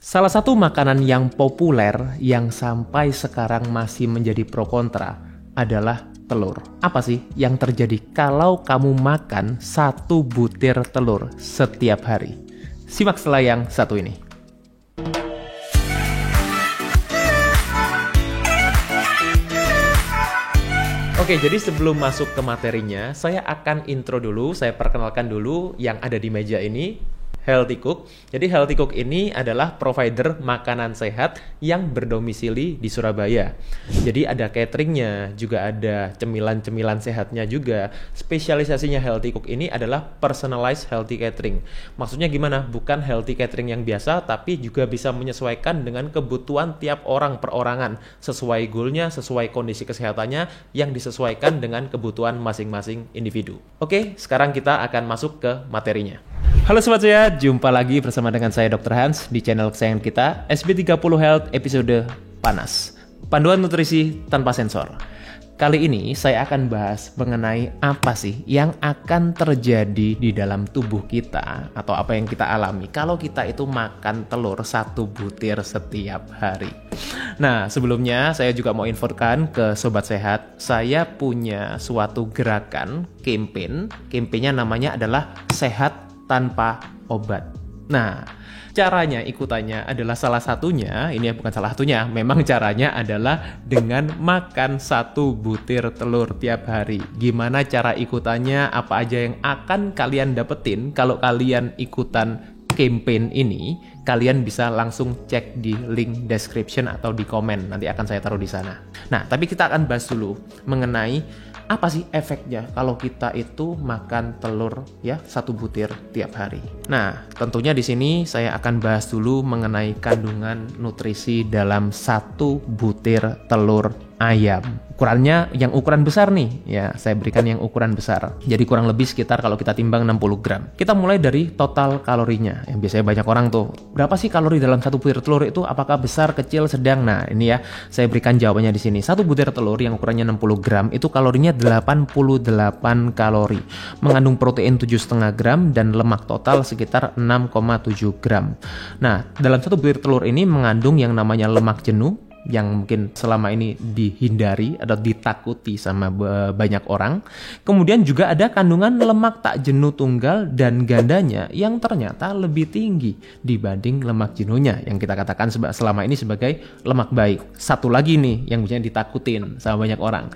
Salah satu makanan yang populer yang sampai sekarang masih menjadi pro kontra adalah telur. Apa sih yang terjadi kalau kamu makan satu butir telur setiap hari? Simak setelah yang satu ini. Oke, jadi sebelum masuk ke materinya, saya akan intro dulu, saya perkenalkan dulu yang ada di meja ini. Healthy Cook. Jadi Healthy Cook ini adalah provider makanan sehat yang berdomisili di Surabaya. Jadi ada cateringnya, juga ada cemilan-cemilan sehatnya juga. Spesialisasinya Healthy Cook ini adalah personalized healthy catering. Maksudnya gimana? Bukan healthy catering yang biasa, tapi juga bisa menyesuaikan dengan kebutuhan tiap orang perorangan. Sesuai goalnya, sesuai kondisi kesehatannya, yang disesuaikan dengan kebutuhan masing-masing individu. Oke, sekarang kita akan masuk ke materinya. Halo Sobat Sehat, jumpa lagi bersama dengan saya Dr. Hans di channel kesayangan kita SB30 Health episode Panas, panduan nutrisi tanpa sensor. Kali ini saya akan bahas mengenai apa sih yang akan terjadi di dalam tubuh kita atau apa yang kita alami kalau kita itu makan telur satu butir setiap hari. Nah, sebelumnya saya juga mau infokan ke Sobat Sehat, saya punya suatu gerakan campaign-nya namanya adalah Sehat Tanpa Obat. Nah, caranya ikutannya adalah salah satunya, ini bukan salah satunya, memang caranya adalah dengan makan satu butir telur tiap hari. Gimana cara ikutannya, apa aja yang akan kalian dapetin kalau kalian ikutan campaign ini, kalian bisa langsung cek di link description atau di komen, nanti akan saya taruh di sana. Nah, tapi kita akan bahas dulu mengenai apa sih efeknya kalau kita itu makan telur ya satu butir tiap hari. Nah, tentunya di sini saya akan bahas dulu mengenai kandungan nutrisi dalam satu butir telur ayam. Ukurannya yang ukuran besar nih, ya saya berikan yang ukuran besar. Jadi kurang lebih sekitar kalau kita timbang 60 gram. Kita mulai dari total kalorinya. Yang biasanya banyak orang tuh, berapa sih kalori dalam satu butir telur itu? Apakah besar, kecil, sedang? Nah, ini ya, saya berikan jawabannya di sini. Satu butir telur yang ukurannya 60 gram itu kalorinya 88 kalori. Mengandung protein 7,5 gram dan lemak total sekitar 6,7 gram. Nah, dalam satu butir telur ini mengandung yang namanya lemak jenuh, yang mungkin selama ini dihindari atau ditakuti sama banyak orang. Kemudian juga ada kandungan lemak tak jenuh tunggal dan gandanya yang ternyata lebih tinggi dibanding lemak jenuhnya yang kita katakan selama ini sebagai lemak baik. Satu lagi nih yang biasanya ditakutin sama banyak orang,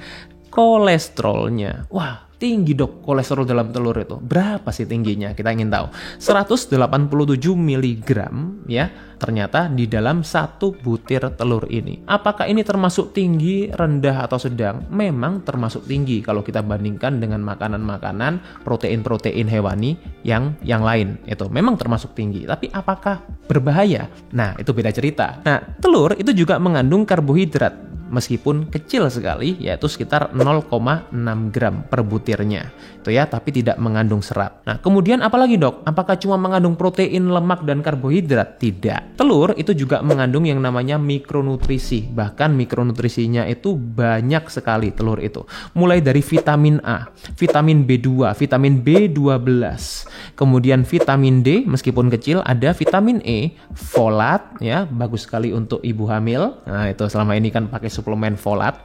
kolesterolnya. Wah, tinggi dok kolesterol dalam telur itu. Berapa sih tingginya? Kita ingin tahu. 187 mg ya ternyata di dalam satu butir telur ini. Apakah ini termasuk tinggi, rendah, atau sedang? Memang termasuk tinggi kalau kita bandingkan dengan makanan-makanan protein-protein hewani yang lain. Itu memang termasuk tinggi. Tapi apakah berbahaya? Nah, itu beda cerita. Nah, telur itu juga mengandung karbohidrat. Meskipun kecil sekali, yaitu sekitar 0,6 gram per butirnya. Itu ya, tapi tidak mengandung serat. Nah, kemudian apalagi dok? Apakah cuma mengandung protein, lemak, dan karbohidrat? Tidak. Telur itu juga mengandung yang namanya mikronutrisi. Bahkan mikronutrisinya itu banyak sekali telur itu. Mulai dari vitamin A, vitamin B2, vitamin B12. Kemudian vitamin D, meskipun kecil, ada vitamin E, folat, ya, bagus sekali untuk ibu hamil. Nah, itu selama ini kan pakai suplemen folat.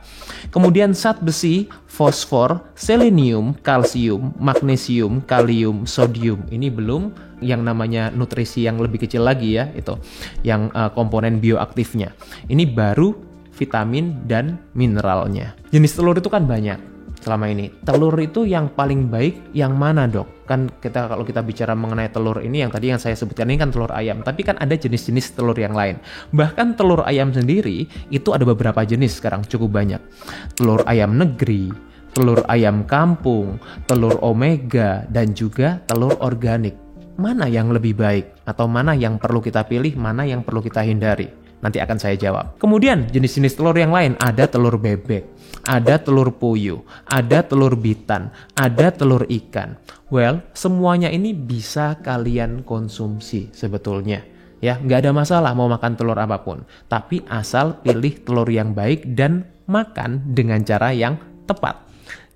Kemudian zat besi, fosfor, selenium, kalsium, magnesium, kalium, sodium. Ini belum yang namanya nutrisi yang lebih kecil lagi ya, itu yang komponen bioaktifnya. Ini baru vitamin dan mineralnya. Jenis telur itu kan banyak. Selama ini telur itu yang paling baik yang mana dok? Kan kalau kita bicara mengenai telur ini yang tadi yang saya sebutkan ini kan telur ayam, tapi kan ada jenis-jenis telur yang lain. Bahkan telur ayam sendiri itu ada beberapa jenis sekarang, cukup banyak. Telur ayam negeri, telur ayam kampung, telur omega, dan juga telur organik. Mana yang lebih baik? Atau mana yang perlu kita pilih, mana yang perlu kita hindari? Nanti akan saya jawab. Kemudian jenis-jenis telur yang lain, ada telur bebek, ada telur puyuh, ada telur bitan, ada telur ikan. Well, semuanya ini bisa kalian konsumsi sebetulnya. Ya, nggak ada masalah mau makan telur apapun. Tapi asal pilih telur yang baik dan makan dengan cara yang tepat.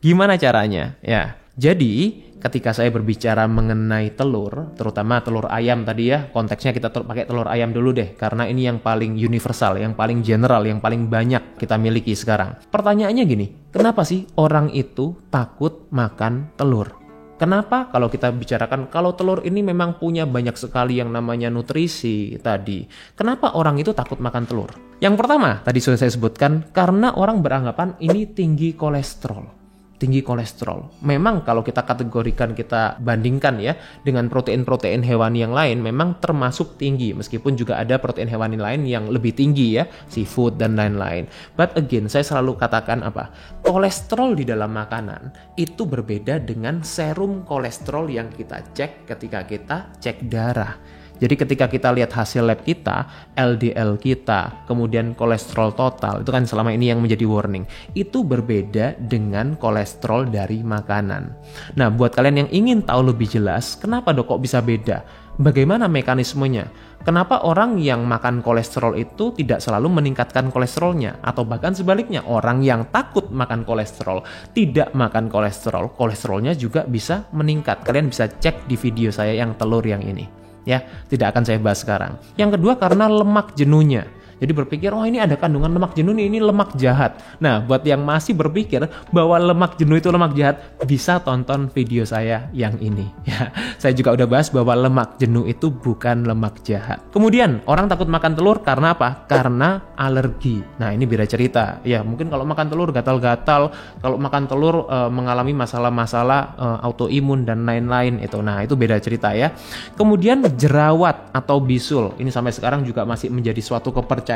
Gimana caranya? Ya, Jadi, ketika saya berbicara mengenai telur, terutama telur ayam tadi ya, konteksnya kita pakai telur ayam dulu deh, karena ini yang paling universal, yang paling general, yang paling banyak kita miliki sekarang. Pertanyaannya gini, kenapa sih orang itu takut makan telur? Kenapa? Kalau kita bicarakan, kalau telur ini memang punya banyak sekali yang namanya nutrisi tadi. Kenapa orang itu takut makan telur? Yang pertama, tadi sudah saya sebutkan, karena orang beranggapan ini tinggi kolesterol. Tinggi kolesterol. Memang kalau kita kategorikan, kita bandingkan ya dengan protein-protein hewani yang lain, memang termasuk tinggi, meskipun juga ada protein hewani lain yang lebih tinggi ya, seafood dan lain-lain. But again, saya selalu katakan apa? Kolesterol di dalam makanan itu berbeda dengan serum kolesterol yang kita cek ketika kita cek darah. Jadi ketika kita lihat hasil lab kita, LDL kita, kemudian kolesterol total, itu kan selama ini yang menjadi warning, itu berbeda dengan kolesterol dari makanan. Nah, buat kalian yang ingin tahu lebih jelas, kenapa dok kok bisa beda? Bagaimana mekanismenya? Kenapa orang yang makan kolesterol itu tidak selalu meningkatkan kolesterolnya? Atau bahkan sebaliknya, orang yang takut makan kolesterol, tidak makan kolesterol, kolesterolnya juga bisa meningkat. Kalian bisa cek di video saya yang telur yang ini. Ya, tidak akan saya bahas sekarang. Yang kedua karena lemak jenuhnya. Jadi berpikir, oh ini ada kandungan lemak jenuh, ini lemak jahat. Nah, buat yang masih berpikir bahwa lemak jenuh itu lemak jahat, bisa tonton video saya yang ini. Ya, saya juga udah bahas bahwa lemak jenuh itu bukan lemak jahat. Kemudian, orang takut makan telur karena apa? Karena alergi. Nah, ini beda cerita. Ya, mungkin kalau makan telur gatal-gatal, kalau makan telur mengalami masalah-masalah autoimun dan lain-lain itu. Nah, itu beda cerita ya. Kemudian jerawat atau bisul. Ini sampai sekarang juga masih menjadi suatu kepercayaan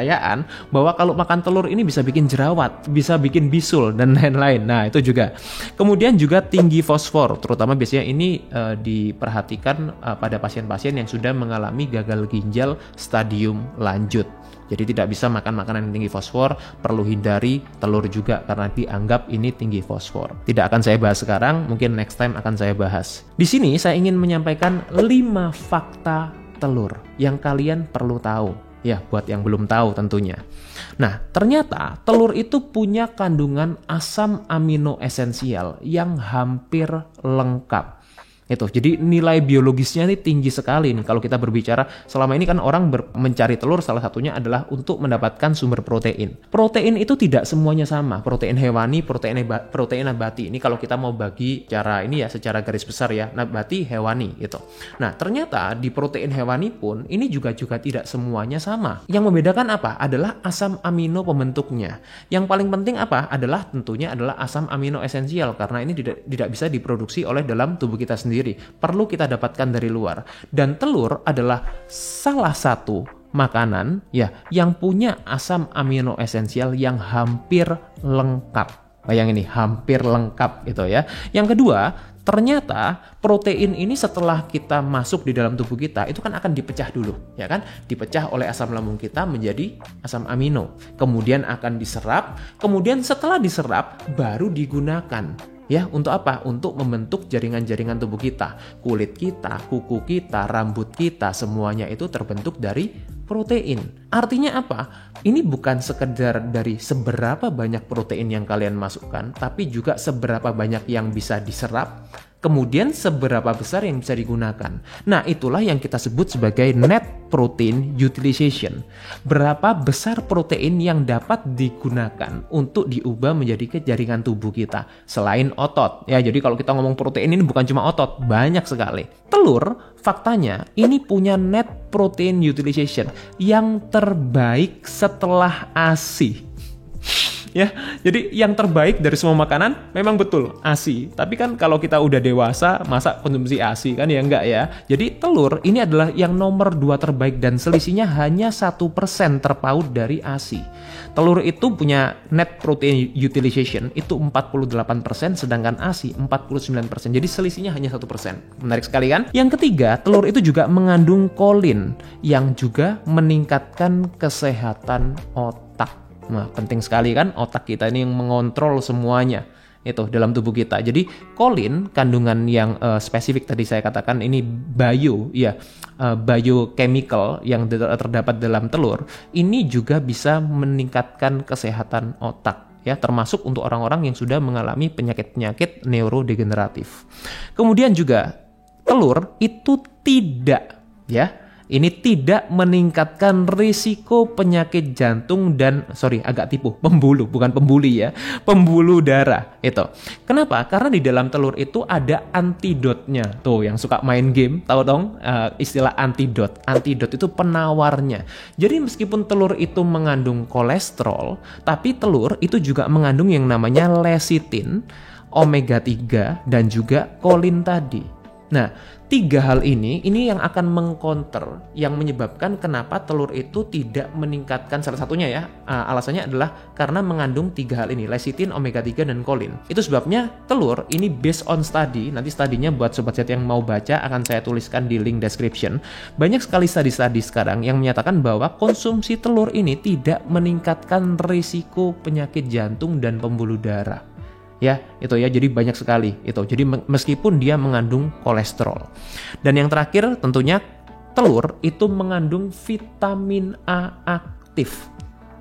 bahwa kalau makan telur ini bisa bikin jerawat, bisa bikin bisul dan lain-lain. Nah, itu juga. Kemudian juga tinggi fosfor, terutama biasanya ini diperhatikan pada pasien-pasien yang sudah mengalami gagal ginjal stadium lanjut. Jadi tidak bisa makan makanan yang tinggi fosfor, perlu hindari telur juga karena dianggap ini tinggi fosfor. Tidak akan saya bahas sekarang, mungkin next time akan saya bahas. Di sini saya ingin menyampaikan 5 fakta telur yang kalian perlu tahu. Ya, buat yang belum tahu tentunya. Nah, ternyata telur itu punya kandungan asam amino esensial yang hampir lengkap. Itu. Jadi nilai biologisnya ini tinggi sekali nih kalau kita berbicara. Selama ini kan orang mencari telur salah satunya adalah untuk mendapatkan sumber protein. Protein itu tidak semuanya sama. Protein hewani, protein nabati. Ini kalau kita mau bagi secara ini ya, secara garis besar ya, nabati, hewani gitu. Nah, ternyata di protein hewani pun ini juga tidak semuanya sama. Yang membedakan apa? Adalah asam amino pembentuknya. Yang paling penting apa? Tentunya adalah asam amino esensial karena ini tidak bisa diproduksi oleh dalam tubuh kita sendiri. Perlu kita dapatkan dari luar. Dan telur adalah salah satu makanan ya yang punya asam amino esensial yang hampir lengkap. Bayangin ini, hampir lengkap gitu ya. Yang kedua, ternyata protein ini setelah kita masuk di dalam tubuh kita itu kan akan dipecah dulu, ya kan? Dipecah oleh asam lambung kita menjadi asam amino. Kemudian akan diserap, kemudian setelah diserap baru digunakan. Ya, untuk apa? Untuk membentuk jaringan-jaringan tubuh kita. Kulit kita, kuku kita, rambut kita, semuanya itu terbentuk dari protein. Artinya apa? Ini bukan sekedar dari seberapa banyak protein yang kalian masukkan, tapi juga seberapa banyak yang bisa diserap, kemudian seberapa besar yang bisa digunakan. Nah, itulah yang kita sebut sebagai net protein utilization. Berapa besar protein yang dapat digunakan untuk diubah menjadi jaringan tubuh kita selain otot. Ya, jadi kalau kita ngomong protein ini bukan cuma otot, banyak sekali. Telur, faktanya ini punya net protein utilization yang terbaik setelah ASI. Ya, jadi yang terbaik dari semua makanan memang betul ASI. Tapi kan kalau kita udah dewasa, masa konsumsi ASI kan ya enggak ya. Jadi telur ini adalah yang nomor 2 terbaik dan selisihnya hanya 1% terpaut dari ASI. Telur itu punya net protein utilization itu 48%, sedangkan ASI 49%. Jadi selisihnya hanya 1%. Menarik sekali kan? Yang ketiga, telur itu juga mengandung kolin yang juga meningkatkan kesehatan otak. Nah, penting sekali kan, otak kita ini yang mengontrol semuanya itu dalam tubuh kita. Jadi kolin, kandungan yang spesifik tadi saya katakan ini biochemical yang terdapat dalam telur, ini juga bisa meningkatkan kesehatan otak. ya, termasuk untuk orang-orang yang sudah mengalami penyakit-penyakit neurodegeneratif. Kemudian juga telur itu tidak, ya, ini tidak meningkatkan risiko penyakit jantung dan, pembuluh, bukan pembuli ya, pembuluh darah itu. Kenapa? Karena di dalam telur itu ada antidotnya. Tuh, yang suka main game, tahu dong istilah antidot. Antidot itu penawarnya. Jadi meskipun telur itu mengandung kolesterol, tapi telur itu juga mengandung yang namanya lecithin, omega 3, dan juga kolin tadi. Nah, 3 hal ini yang akan mengcounter, yang menyebabkan kenapa telur itu tidak meningkatkan, salah satunya ya, alasannya adalah karena mengandung 3 hal ini, lecithin, omega 3, dan kolin. Itu sebabnya telur ini based on study, nanti studinya buat Sobat Sehat yang mau baca akan saya tuliskan di link description. Banyak sekali studi-studi sekarang yang menyatakan bahwa konsumsi telur ini tidak meningkatkan risiko penyakit jantung dan pembuluh darah. Ya, itu ya, jadi banyak sekali itu. Jadi meskipun dia mengandung kolesterol. Dan yang terakhir tentunya telur itu mengandung vitamin A aktif.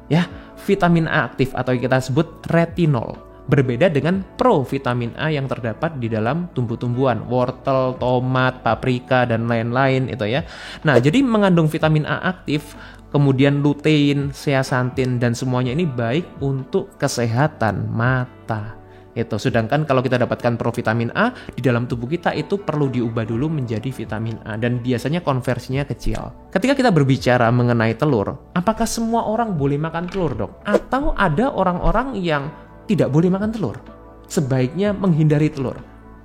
Ya, vitamin A aktif atau kita sebut retinol. Berbeda dengan provitamin A yang terdapat di dalam tumbuh-tumbuhan, wortel, tomat, paprika, dan lain-lain itu ya. Nah, jadi mengandung vitamin A aktif, kemudian lutein, zeaxanthin, dan semuanya ini baik untuk kesehatan mata. Itu. Sedangkan kalau kita dapatkan provitamin A di dalam tubuh kita itu perlu diubah dulu menjadi vitamin A dan biasanya konversinya kecil. Ketika kita berbicara mengenai telur, apakah semua orang boleh makan telur, Dok? Atau ada orang-orang yang tidak boleh makan telur? Sebaiknya menghindari telur.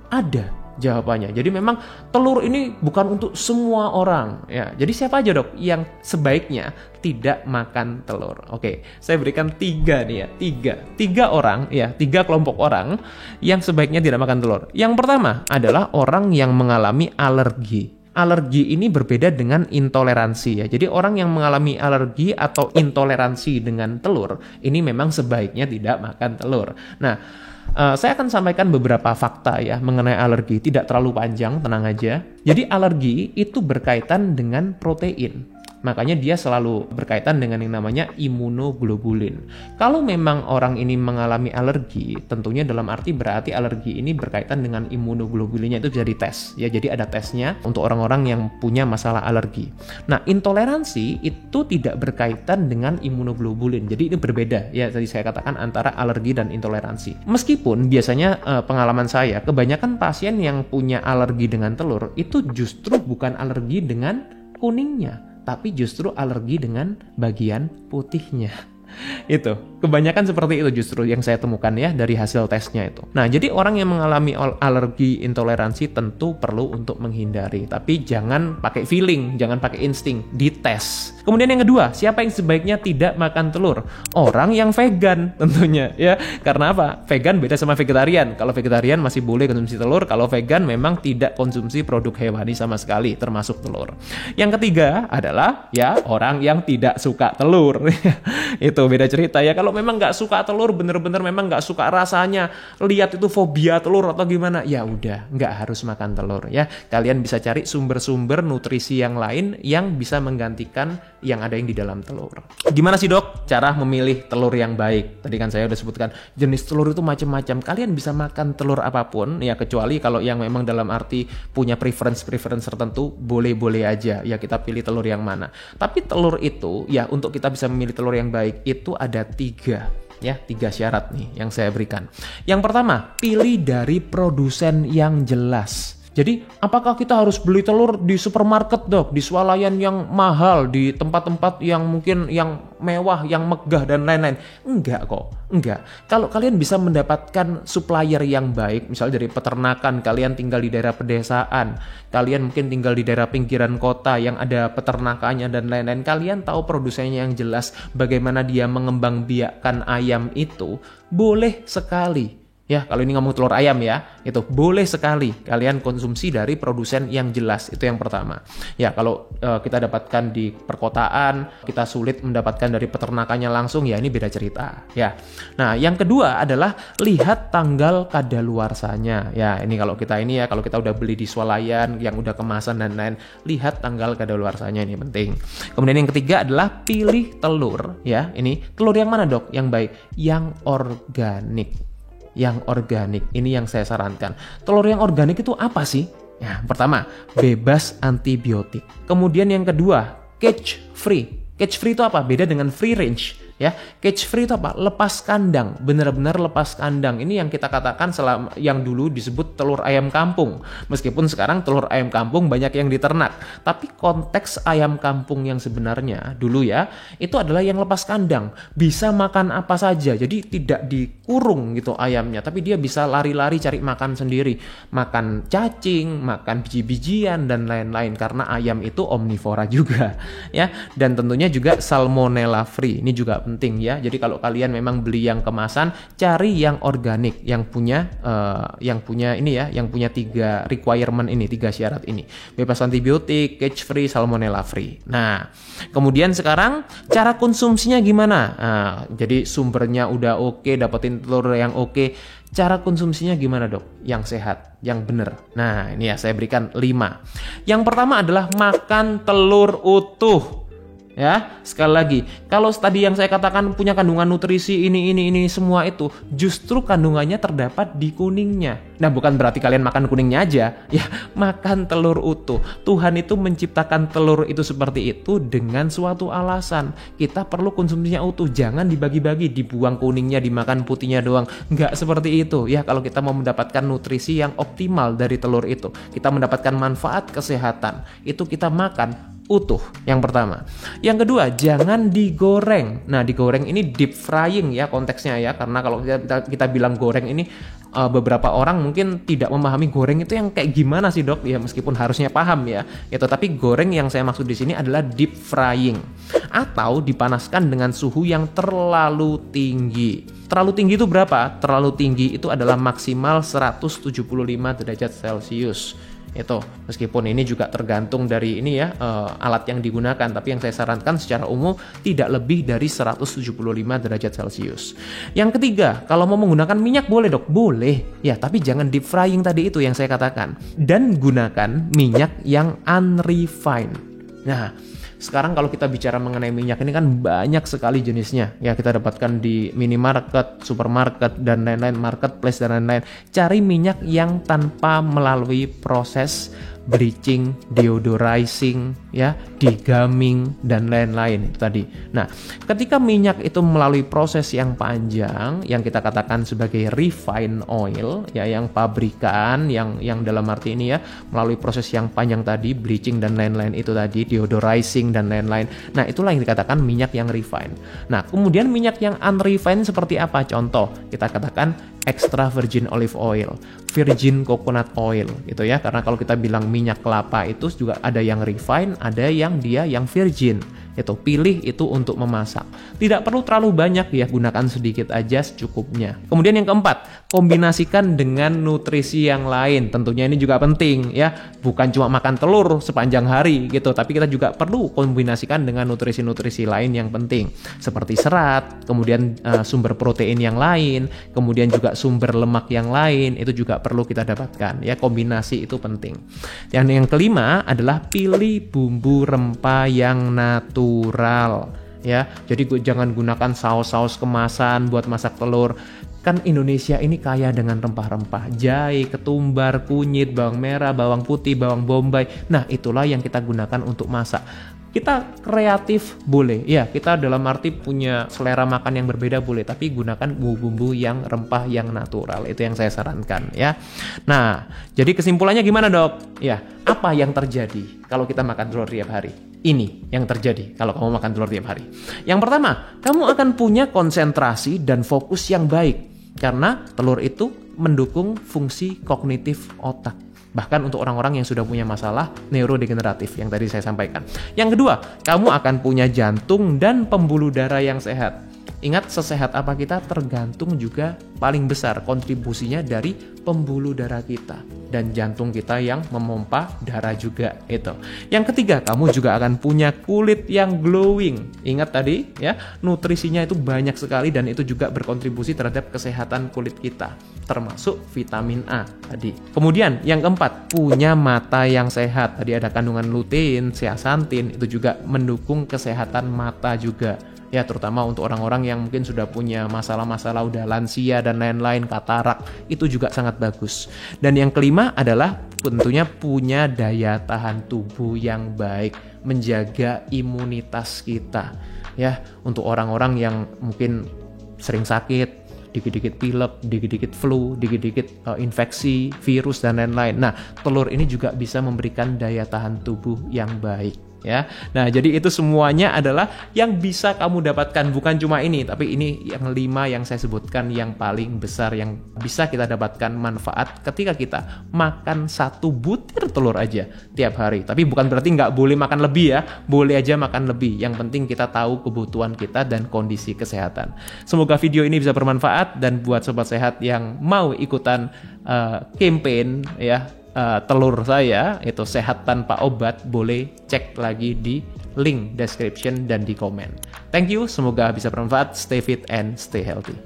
Ada jawabannya. Jadi memang telur ini bukan untuk semua orang ya. Jadi siapa aja, Dok, yang sebaiknya tidak makan telur? Oke, saya berikan 3 nih ya. 3 orang ya, 3 kelompok orang yang sebaiknya tidak makan telur. Yang pertama adalah orang yang mengalami alergi. Alergi ini berbeda dengan intoleransi ya. Jadi orang yang mengalami alergi atau intoleransi dengan telur ini memang sebaiknya tidak makan telur. Nah, saya akan sampaikan beberapa fakta ya mengenai alergi, tidak terlalu panjang, tenang aja. Jadi alergi itu berkaitan dengan protein. Makanya dia selalu berkaitan dengan yang namanya imunoglobulin. Kalau memang orang ini mengalami alergi, tentunya dalam arti berarti alergi ini berkaitan dengan imunoglobulinnya, itu bisa dites. Ya, jadi ada tesnya untuk orang-orang yang punya masalah alergi. Nah, intoleransi itu tidak berkaitan dengan imunoglobulin. Jadi ini berbeda ya, tadi saya katakan antara alergi dan intoleransi. Meskipun biasanya pengalaman saya, kebanyakan pasien yang punya alergi dengan telur itu justru bukan alergi dengan kuningnya, tapi justru alergi dengan bagian putihnya. Itu, kebanyakan seperti itu justru yang saya temukan ya dari hasil tesnya itu. Nah, jadi orang yang mengalami alergi intoleransi tentu perlu untuk menghindari, tapi jangan pakai feeling, jangan pakai insting, dites. Kemudian yang kedua, siapa yang sebaiknya tidak makan telur? Orang yang vegan tentunya ya. Karena apa? Vegan beda sama vegetarian. Kalau vegetarian masih boleh konsumsi telur, kalau vegan memang tidak konsumsi produk hewani sama sekali, termasuk telur. Yang ketiga adalah ya orang yang tidak suka telur. Itu beda cerita ya. Kalau memang nggak suka telur, bener-bener memang nggak suka rasanya, lihat itu fobia telur atau gimana, ya udah nggak harus makan telur ya. Kalian bisa cari sumber-sumber nutrisi yang lain yang bisa menggantikan yang ada yang di dalam telur. Gimana sih, Dok, cara memilih telur yang baik? Tadi kan saya udah sebutkan jenis telur itu macam-macam. Kalian bisa makan telur apapun ya, kecuali kalau yang memang dalam arti punya preference tertentu, boleh-boleh aja ya kita pilih telur yang mana. Tapi telur itu ya, untuk kita bisa memilih telur yang baik itu ada 3 syarat nih yang saya berikan. Yang pertama, pilih dari produsen yang jelas. Jadi, apakah kita harus beli telur di supermarket, Dok? Di swalayan yang mahal, di tempat-tempat yang mungkin yang mewah, yang megah, dan lain-lain? Enggak kok, enggak. Kalau kalian bisa mendapatkan supplier yang baik, misalnya dari peternakan, kalian tinggal di daerah pedesaan, kalian mungkin tinggal di daerah pinggiran kota yang ada peternakannya dan lain-lain, kalian tahu produsennya yang jelas, bagaimana dia mengembangbiakkan ayam itu, boleh sekali Ya, kalau ini ngomong telur ayam ya, itu boleh sekali kalian konsumsi dari produsen yang jelas. Itu yang pertama. Ya, kalau kita dapatkan di perkotaan, kita sulit mendapatkan dari peternakannya langsung, ya ini beda cerita. Ya. Nah, yang kedua adalah lihat tanggal kadaluarsanya. Ya, ini kalau kita udah beli di swalayan yang udah kemasan dan lain, lihat tanggal kadaluarsanya, ini penting. Kemudian yang ketiga adalah pilih telur. Ya, ini telur yang mana dok? Yang baik, yang organik. Yang organik, ini yang saya sarankan. Telur yang organik itu apa sih? Ya, pertama, bebas antibiotik. Kemudian yang kedua, cage free. Cage free itu apa? Beda dengan free range. Ya, cage free itu apa? Lepas kandang, benar-benar lepas kandang. Ini yang kita katakan yang dulu disebut telur ayam kampung. Meskipun sekarang telur ayam kampung banyak yang diternak, tapi konteks ayam kampung yang sebenarnya dulu ya, itu adalah yang lepas kandang, bisa makan apa saja. Jadi tidak dikurung gitu ayamnya, tapi dia bisa lari-lari cari makan sendiri, makan cacing, makan biji-bijian dan lain-lain, karena ayam itu omnivora juga, ya. Dan tentunya juga salmonella free. Ini juga penting ya. Jadi kalau kalian memang beli yang kemasan, cari yang organik, yang punya ini ya, yang punya 3 requirement ini, 3 syarat ini. Bebas antibiotik, cage free, salmonella free. Nah, kemudian sekarang cara konsumsinya gimana? Nah, jadi sumbernya udah oke, dapetin telur yang oke. Cara konsumsinya gimana dok? Yang sehat, yang benar. Nah, ini ya saya berikan 5. Yang pertama adalah makan telur utuh. Ya, sekali lagi, kalau tadi yang saya katakan punya kandungan nutrisi ini semua itu, justru kandungannya terdapat di kuningnya. Nah, bukan berarti kalian makan kuningnya aja, ya, makan telur utuh. Tuhan itu menciptakan telur itu seperti itu dengan suatu alasan. Kita perlu konsumsinya utuh, jangan dibagi-bagi, dibuang kuningnya, dimakan putihnya doang. Nggak seperti itu, ya. Kalau kita mau mendapatkan nutrisi yang optimal dari telur itu, kita mendapatkan manfaat kesehatan, itu kita makan utuh, yang pertama. Yang kedua, jangan digoreng. Nah, digoreng ini deep frying ya konteksnya ya, karena kalau kita bilang goreng ini beberapa orang mungkin tidak memahami goreng itu yang kayak gimana sih dok? Ya meskipun harusnya paham ya. Itu tapi goreng yang saya maksud di sini adalah deep frying atau dipanaskan dengan suhu yang terlalu tinggi. Terlalu tinggi itu berapa? Terlalu tinggi itu adalah maksimal 175 derajat Celcius. Itu meskipun ini juga tergantung dari ini ya alat yang digunakan, tapi yang saya sarankan secara umum tidak lebih dari 175 derajat Celcius. Yang ketiga, kalau mau menggunakan minyak boleh dok, boleh ya, tapi jangan deep frying tadi itu yang saya katakan, dan gunakan minyak yang unrefined. Nah, sekarang kalau kita bicara mengenai minyak ini kan banyak sekali jenisnya. Ya, kita dapatkan di minimarket, supermarket, dan lain-lain, marketplace, dan lain-lain. Cari minyak yang tanpa melalui proses bleaching, deodorizing, ya, degumming, dan lain-lain itu tadi. Nah, ketika minyak itu melalui proses yang panjang, yang kita katakan sebagai refined oil, ya, yang pabrikan, yang dalam arti ini ya, melalui proses yang panjang tadi, bleaching dan lain-lain itu tadi, deodorizing dan lain-lain. Nah, itulah yang dikatakan minyak yang refined. Nah, kemudian minyak yang unrefined seperti apa? Contoh, kita katakan extra virgin olive oil, virgin coconut oil gitu ya. Karena kalau kita bilang minyak kelapa itu juga ada yang refined, ada yang dia yang virgin. Itu pilih itu untuk memasak. Tidak perlu terlalu banyak ya, gunakan sedikit aja secukupnya. Kemudian yang keempat, kombinasikan dengan nutrisi yang lain. Tentunya ini juga penting ya, bukan cuma makan telur sepanjang hari gitu, tapi kita juga perlu kombinasikan dengan nutrisi-nutrisi lain yang penting, seperti serat, kemudian sumber protein yang lain, kemudian juga sumber lemak yang lain, itu juga perlu kita dapatkan ya, kombinasi itu penting. Yang kelima adalah pilih bumbu rempah yang natural ya. Jadi jangan gunakan saus-saus kemasan buat masak telur. Kan Indonesia ini kaya dengan rempah-rempah, jahe, ketumbar, kunyit, bawang merah, bawang putih, bawang bombay. Nah, itulah yang kita gunakan untuk masak. Kita kreatif boleh, ya, kita dalam arti punya selera makan yang berbeda boleh, tapi gunakan bumbu-bumbu yang rempah yang natural, itu yang saya sarankan ya. Nah, jadi kesimpulannya gimana dok? Ya, apa yang terjadi kalau kita makan telur tiap hari? Ini yang terjadi kalau kamu makan telur tiap hari. Yang pertama, kamu akan punya konsentrasi dan fokus yang baik, karena telur itu mendukung fungsi kognitif otak. Bahkan untuk orang-orang yang sudah punya masalah neurodegeneratif yang tadi saya sampaikan. Yang kedua, kamu akan punya jantung dan pembuluh darah yang sehat. Ingat, sesehat apa kita tergantung juga paling besar kontribusinya dari pembuluh darah kita dan jantung kita yang memompa darah juga itu. Yang ketiga, kamu juga akan punya kulit yang glowing. Ingat tadi ya, nutrisinya itu banyak sekali dan itu juga berkontribusi terhadap kesehatan kulit kita, termasuk vitamin A tadi. Kemudian yang keempat, punya mata yang sehat. Tadi ada kandungan lutein, zeaxanthin, itu juga mendukung kesehatan mata juga. Ya, terutama untuk orang-orang yang mungkin sudah punya masalah-masalah udah lansia dan lain-lain, katarak, itu juga sangat bagus. Dan yang kelima adalah tentunya punya daya tahan tubuh yang baik, menjaga imunitas kita. Ya, untuk orang-orang yang mungkin sering sakit, dikit-dikit pilek, dikit-dikit flu, dikit-dikit infeksi, virus, dan lain-lain. Nah, telur ini juga bisa memberikan daya tahan tubuh yang baik. Ya, nah jadi itu semuanya adalah yang bisa kamu dapatkan, bukan cuma ini, tapi ini yang 5 yang saya sebutkan yang paling besar yang bisa kita dapatkan manfaat ketika kita makan 1 butir telur aja tiap hari. Tapi bukan berarti nggak boleh makan lebih ya, boleh aja makan lebih. Yang penting kita tahu kebutuhan kita dan kondisi kesehatan. Semoga video ini bisa bermanfaat, dan buat sobat sehat yang mau ikutan campaign ya, telur saya itu sehat tanpa obat, boleh cek lagi di link description dan di komen. Thank you, semoga bisa bermanfaat. Stay fit and stay healthy.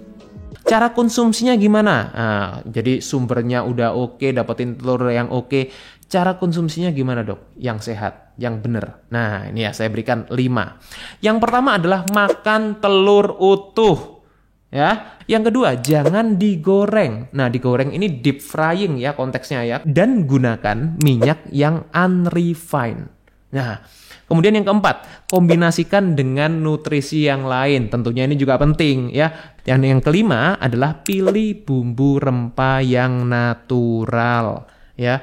Cara konsumsinya gimana? Nah, jadi sumbernya udah oke, dapetin telur yang oke. Cara konsumsinya gimana dok? Yang sehat, yang bener. Nah ini ya, saya berikan 5. Yang pertama adalah makan telur utuh. Ya, yang kedua, jangan digoreng. Nah, digoreng ini deep frying ya konteksnya ya, dan gunakan minyak yang unrefined. Nah, kemudian yang keempat, kombinasikan dengan nutrisi yang lain. Tentunya ini juga penting ya. Dan yang kelima adalah pilih bumbu rempah yang natural. Ya,